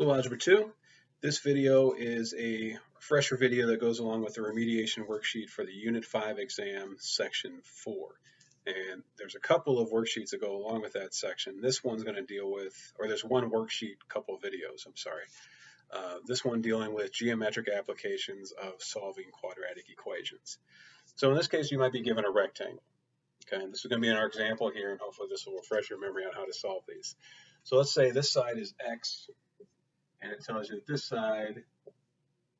Hello, Algebra 2. This video is a refresher video that goes along with the remediation worksheet for the Unit 5 exam, Section 4. And there's a couple of worksheets that go along with that section. This one's going to deal with, or there's one worksheet, couple of videos, I'm sorry. This one dealing with geometric applications of solving quadratic equations. So in this case, you might be given a rectangle. Okay, and this is going to be in our example here, and hopefully this will refresh your memory on how to solve these. So let's say this side is x, and it tells you that this side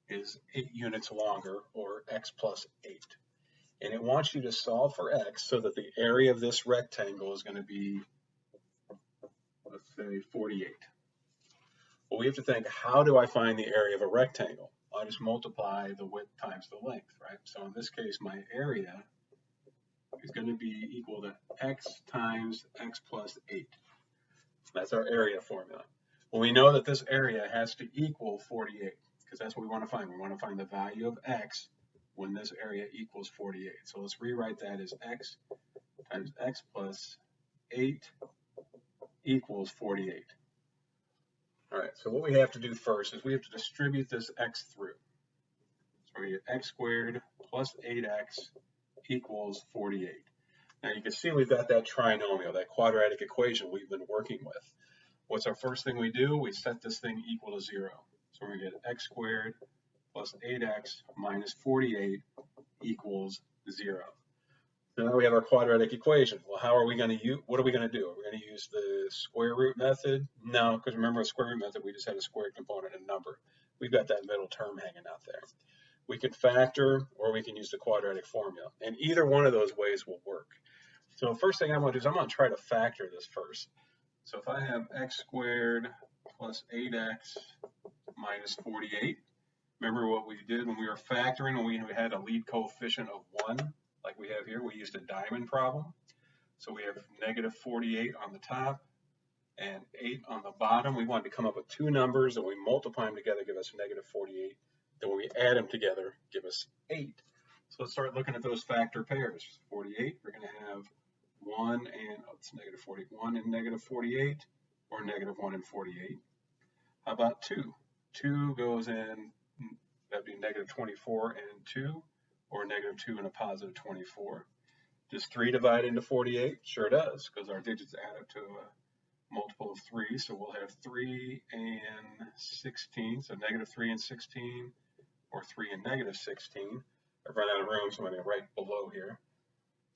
is 8 units longer, or x plus 8. And it wants you to solve for x so that the area of this rectangle is going to be, let's say, 48. Well, we have to think, how do I find the area of a rectangle? I just multiply the width times the length, right? So in this case, my area is going to be equal to x times x plus 8. That's our area formula. Well, we know that this area has to equal 48 because that's what we want to find. We want to find the value of x when this area equals 48. So let's rewrite that as x times x plus 8 equals 48. All right, so what we have to do first is we have to distribute this x through. So we get x squared plus 8x equals 48. Now you can see we've got that trinomial, that quadratic equation we've been working with. What's our first thing we do? We set this thing equal to 0. So we're going to get x squared plus 8x minus 48 equals 0. So now we have our quadratic equation. Well, how are we going to use, what are we going to do? Are we going to use the square root method? No, because remember, a square root method, we just had a squared component and number. We've got that middle term hanging out there. We can factor, or we can use the quadratic formula. And either one of those ways will work. So the first thing I'm going to do is I'm going to try to factor this first. So if I have x squared plus 8x minus 48, remember what we did when we were factoring, when we had a lead coefficient of 1, like we have here, we used a diamond problem. So we have negative 48 on the top and 8 on the bottom. We wanted to come up with two numbers, and we multiply them together, give us negative 48. Then when we add them together, give us 8. So let's start looking at those factor pairs. 48, we're going to have 1 and, it's negative 41 and negative 48, or negative 1 and 48. How about 2? 2 goes in, that'd be negative 24 and 2, or negative 2 and a positive 24. Does 3 divide into 48? Sure does, because our digits add up to a multiple of 3. So we'll have 3 and 16, so negative 3 and 16, or 3 and negative 16. I've run out of room, so I'm going to write below here.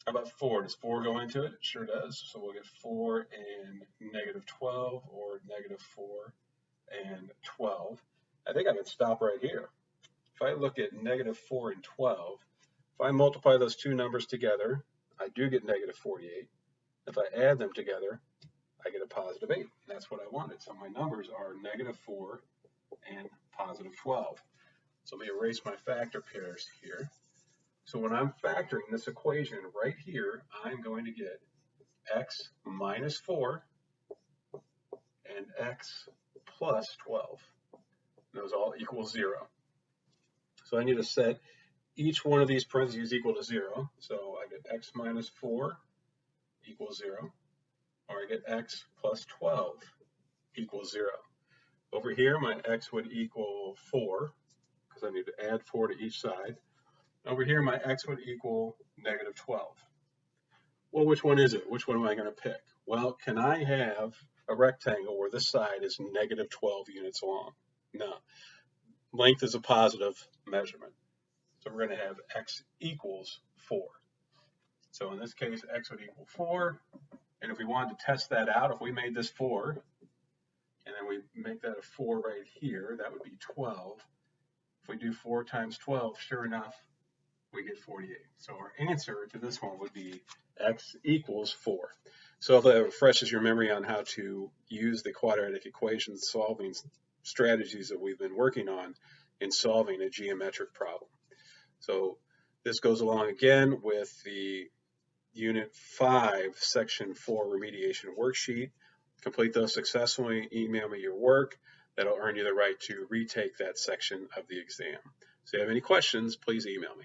How about 4? Does 4 go into it? It sure does. So we'll get 4 and negative 12, or negative 4 and 12. I think I would stop right here. If I look at negative 4 and 12, if I multiply those two numbers together, I do get negative 48. If I add them together, I get a positive 8. That's what I wanted. So my numbers are negative 4 and positive 12. So let me erase my factor pairs here. So when I'm factoring this equation right here, I'm going to get x minus 4 and x plus 12. Those all equal 0. So I need to set each one of these parentheses equal to 0. So I get x minus 4 equals 0, or I get x plus 12 equals 0. Over here, my x would equal 4, because I need to add 4 to each side. Over here, my x would equal negative 12. Well, which one is it? Which one am I going to pick? Well, can I have a rectangle where this side is negative 12 units long? No. Length is a positive measurement. So we're going to have x equals 4. So in this case, x would equal 4. And if we wanted to test that out, if we made this 4, and then we make that a 4 right here, that would be 12. If we do 4 times 12, sure enough, we get 48. So our answer to this one would be x equals 4. So if that refreshes your memory on how to use the quadratic equation solving strategies that we've been working on in solving a geometric problem. So this goes along again with the Unit 5, Section 4 remediation worksheet. Complete those successfully, email me your work. That'll earn you the right to retake that section of the exam. So if you have any questions, please email me.